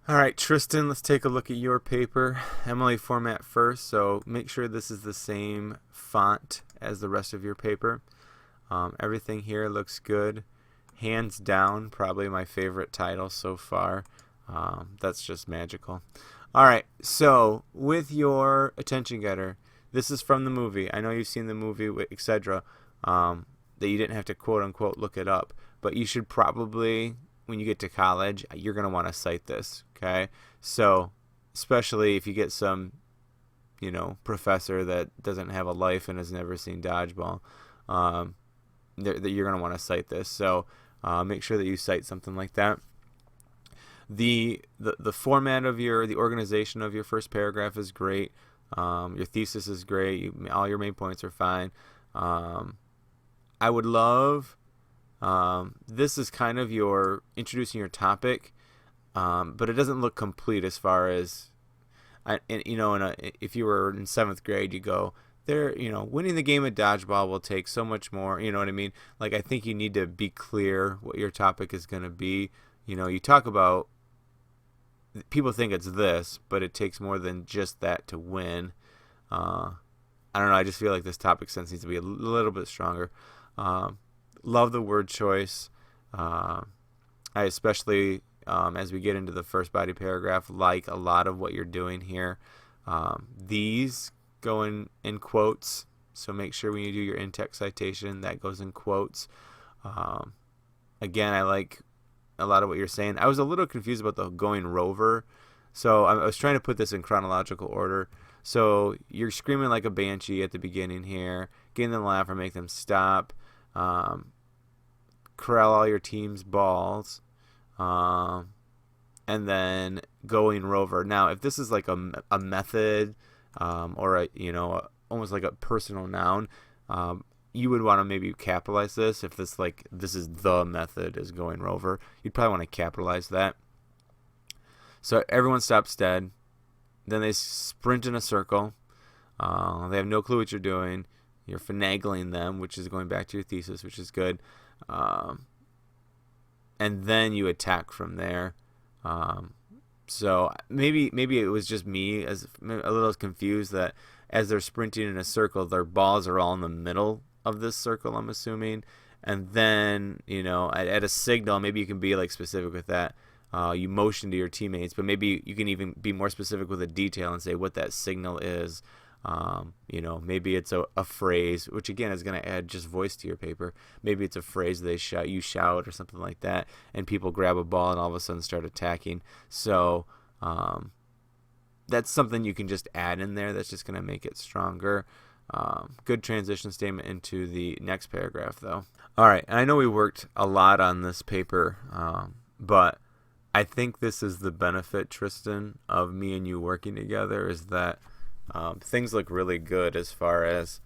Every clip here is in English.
All right, Tristan, let's take a look at your paper. Emily, format first, so make sure this is the same font as the rest of your paper. Everything here looks good. Hands down, probably my favorite title so far. That's just magical. All right, so with your attention getter, this is from the movie. I know you've seen the movie, etc. That you didn't have to quote unquote look it up, but you should probably, when you get to college, you're going to want to cite this. Okay, so especially if you get some, professor that doesn't have a life and has never seen dodgeball, that you're going to want to cite this. So make sure that you cite something like that. The format of the organization of your first paragraph is great. Your thesis is great. All your main points are fine. I would love, this is kind of your introducing your topic, but it doesn't look complete as far as, if you were in 7th grade, you go, winning the game of dodgeball will take so much more, you know what I mean? Like, I think you need to be clear what your topic is going to be. You talk about, people think it's this, but it takes more than just that to win. I don't know, I just feel like this topic sense needs to be a little bit stronger. Love the word choice. I especially, as we get into the first body paragraph, like a lot of what you're doing here. These go in quotes, so make sure when you do your in-text citation, that goes in quotes. Again, I like a lot of what you're saying. I was a little confused about the going rover, so I was trying to put this in chronological order. So you're screaming like a banshee at the beginning here, getting them to laugh or make them stop. Corral all your team's balls, and then going rover. Now, if this is like a method, or almost like a personal noun, you would want to maybe capitalize this. If this is the method is going rover, you'd probably want to capitalize that. So everyone stops dead. Then they sprint in a circle. They have no clue what you're doing. You're finagling them, which is going back to your thesis, which is good. And then you attack from there. So maybe it was just me as a little confused that as they're sprinting in a circle, their balls are all in the middle of this circle, I'm assuming. And then, at a signal, maybe you can be like specific with that. You motion to your teammates, but maybe you can even be more specific with a detail and say what that signal is. Maybe it's a phrase, which again is going to add just voice to your paper. Maybe it's a phrase you shout or something like that, and people grab a ball and all of a sudden start attacking. So that's something you can just add in there that's just going to make it stronger. Good transition statement into the next paragraph, though. All right, and I know we worked a lot on this paper, but I think this is the benefit, Tristan, of me and you working together, is that things look really good as far as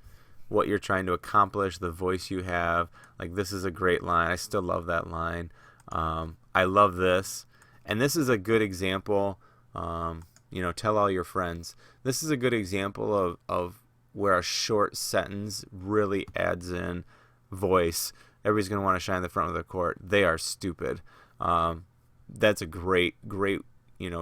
what you're trying to accomplish, the voice you have. Like, this is a great line. I still love that line. I love this. And this is a good example, tell all your friends. This is a good example of where a short sentence really adds in voice. Everybody's going to want to shine the front of the court. They are stupid. That's a great,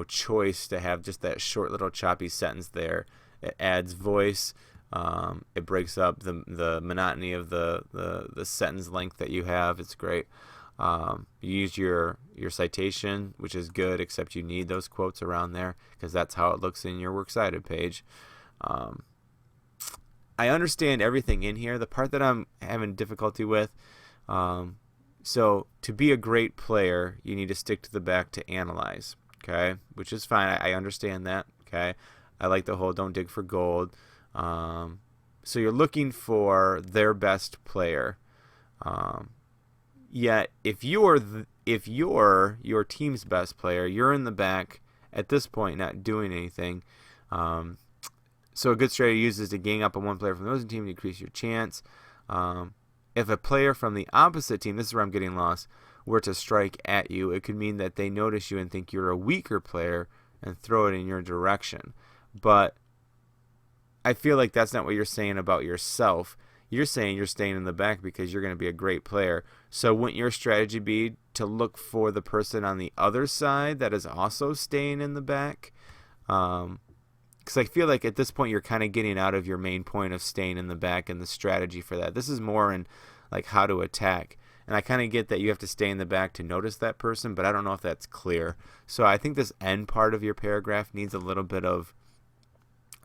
choice to have just that short little choppy sentence there. It adds voice. It breaks up the monotony of the sentence length that you have. It's great. You use your citation, which is good, except you need those quotes around there because that's how it looks in your works cited page. I understand everything in here. The part that I'm having difficulty with, so to be a great player, you need to stick to the back to analyze, okay? Which is fine. I understand that, okay? I like the whole don't dig for gold. So you're looking for their best player. Yet if you're your team's best player, you're in the back at this point not doing anything. So a good strategy to use is to gang up on one player from the opposing team to increase your chance. If a player from the opposite team, this is where I'm getting lost, were to strike at you, it could mean that they notice you and think you're a weaker player and throw it in your direction. But I feel like that's not what you're saying about yourself. you're saying you're staying in the back because you're going to be a great player. So wouldn't your strategy be to look for the person on the other side that is also staying in the back? Because I feel like at this point you're kind of getting out of your main point of staying in the back and the strategy for that. This is more in like how to attack. And I kind of get that you have to stay in the back to notice that person, but I don't know if that's clear. So I think this end part of your paragraph needs a little bit of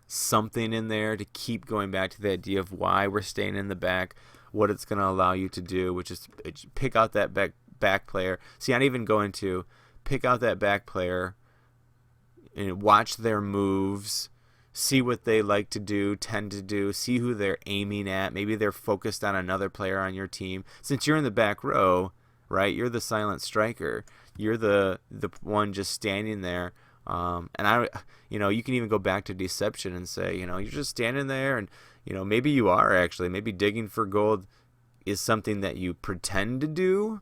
something in there to keep going back to the idea of why we're staying in the back, what it's going to allow you to do, which is pick out that back player. See, I'd even go into pick out that back player and watch their moves, see what they like to do, tend to do, see who they're aiming at. Maybe they're focused on another player on your team. Since you're in the back row, right, you're the silent striker. You're the one just standing there. And you can even go back to deception and say, you're just standing there and, maybe you are actually, maybe digging for gold is something that you pretend to do.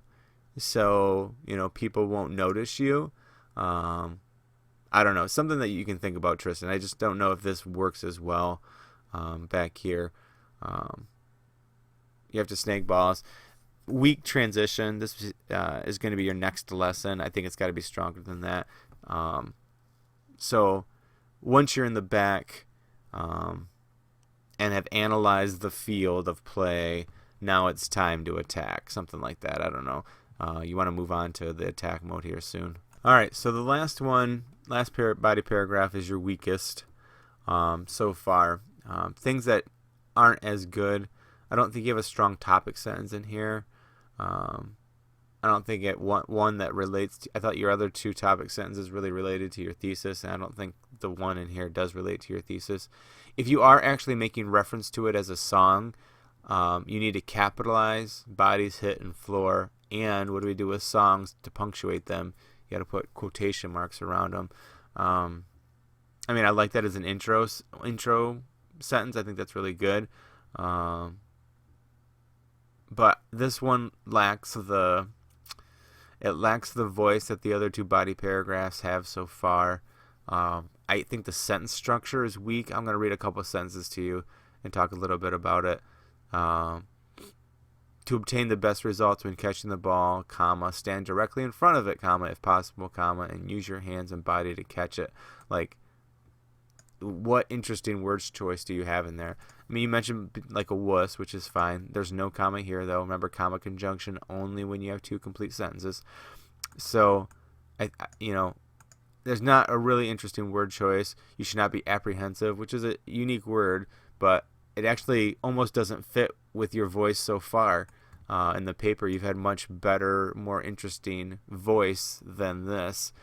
So, people won't notice you. I don't know, something that you can think about, Tristan. I just don't know if this works as well back here. You have to snake balls. Weak transition. This is going to be your next lesson. I think it's got to be stronger than that. So once you're in the back and have analyzed the field of play, now it's time to attack. Something like that. I don't know. You want to move on to the attack mode here soon. All right, so the last body paragraph is your weakest so far. Things that aren't as good. I don't think you have a strong topic sentence in here. I don't think one that relates to, I thought your other two topic sentences really related to your thesis, and I don't think the one in here does relate to your thesis. If you are actually making reference to it as a song, you need to capitalize bodies, hit, and floor. And what do we do with songs to punctuate them? You got to put quotation marks around them. I like that as an intro sentence. I think that's really good. But this one lacks the voice that the other two body paragraphs have so far. I think the sentence structure is weak. I'm going to read a couple of sentences to you and talk a little bit about it. To obtain the best results when catching the ball, comma, stand directly in front of it, comma, if possible, comma, and use your hands and body to catch it. Like, what interesting words choice do you have in there? I mean, you mentioned like a wuss, which is fine. There's no comma here, though. Remember, comma conjunction only when you have two complete sentences. So, there's not a really interesting word choice. You should not be apprehensive, which is a unique word, but it actually almost doesn't fit with your voice so far. In the paper, you've had much better, more interesting voice than this.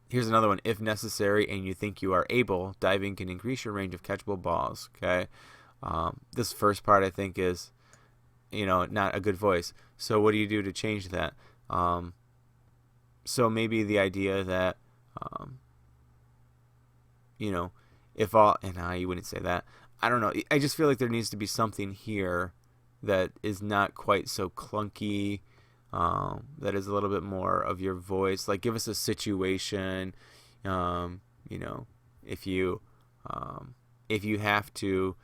Here's another one. If necessary and you think you are able, diving can increase your range of catchable balls. Okay. This first part, I think, is, not a good voice. So what do you do to change that? So maybe the idea that, if all, and you wouldn't say that. I don't know. I just feel like there needs to be something here that is not quite so clunky, that is a little bit more of your voice. Like, give us a situation, if you have to,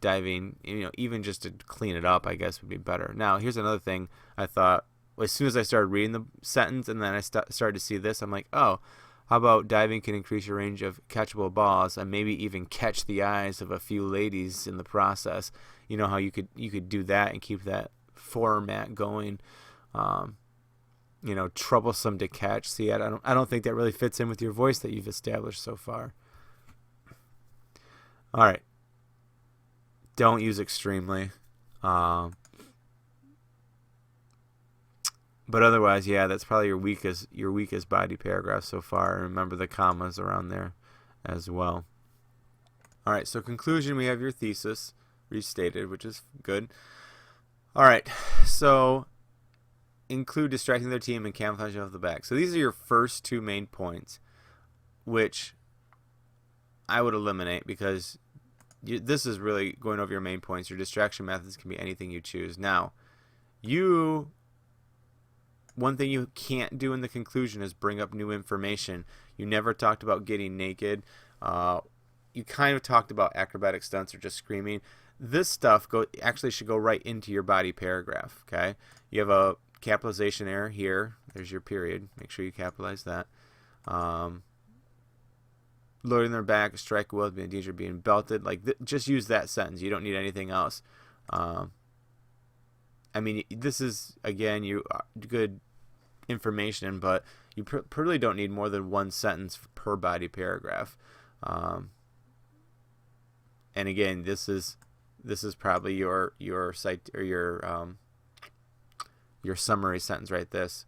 diving, even just to clean it up, I guess would be better. Now, here's another thing I thought. As soon as I started reading the sentence and then I started to see this, I'm like, oh, how about diving can increase your range of catchable balls and maybe even catch the eyes of a few ladies in the process? You know how you could do that and keep that format going. Troublesome to catch. See, I don't think that really fits in with your voice that you've established so far. All right. Don't use extremely. But otherwise, yeah, that's probably your weakest body paragraph so far. Remember the commas around there as well. All right, so conclusion, we have your thesis restated, which is good. All right, so include distracting their team and camouflage off the back. So these are your first two main points, which I would eliminate because this is really going over your main points. Your distraction methods can be anything you choose. Now, one thing you can't do in the conclusion is bring up new information. You never talked about getting naked. you kind of talked about acrobatic stunts or just screaming. This stuff actually should go right into your body paragraph. Okay, you have a capitalization error here. There's your period. Make sure you capitalize that. Loading their back, strike will be in danger of being belted. Like just use that sentence. You don't need anything else. I mean, this is again good information, but you really don't need more than one sentence per body paragraph. And again, this is probably your site or your summary sentence right this.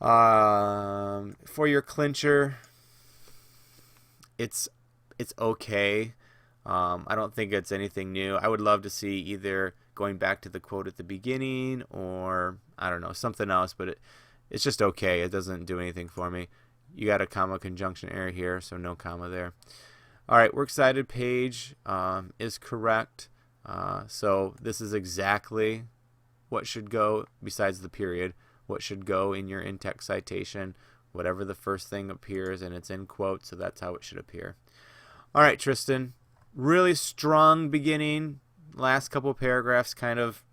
For your clincher, it's okay. I don't think it's anything new. I would love to see either going back to the quote at the beginning or I don't know, something else, but it's just okay. It doesn't do anything for me. You got a comma conjunction error here, so no comma there. All right, works cited page is correct. So this is exactly what should go, besides the period, what should go in your in-text citation, whatever the first thing appears, and it's in quotes, so that's how it should appear. All right, Tristan, really strong beginning. Last couple of paragraphs kind of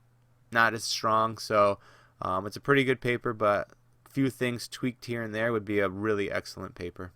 not as strong, so it's a pretty good paper, but a few things tweaked here and there would be a really excellent paper.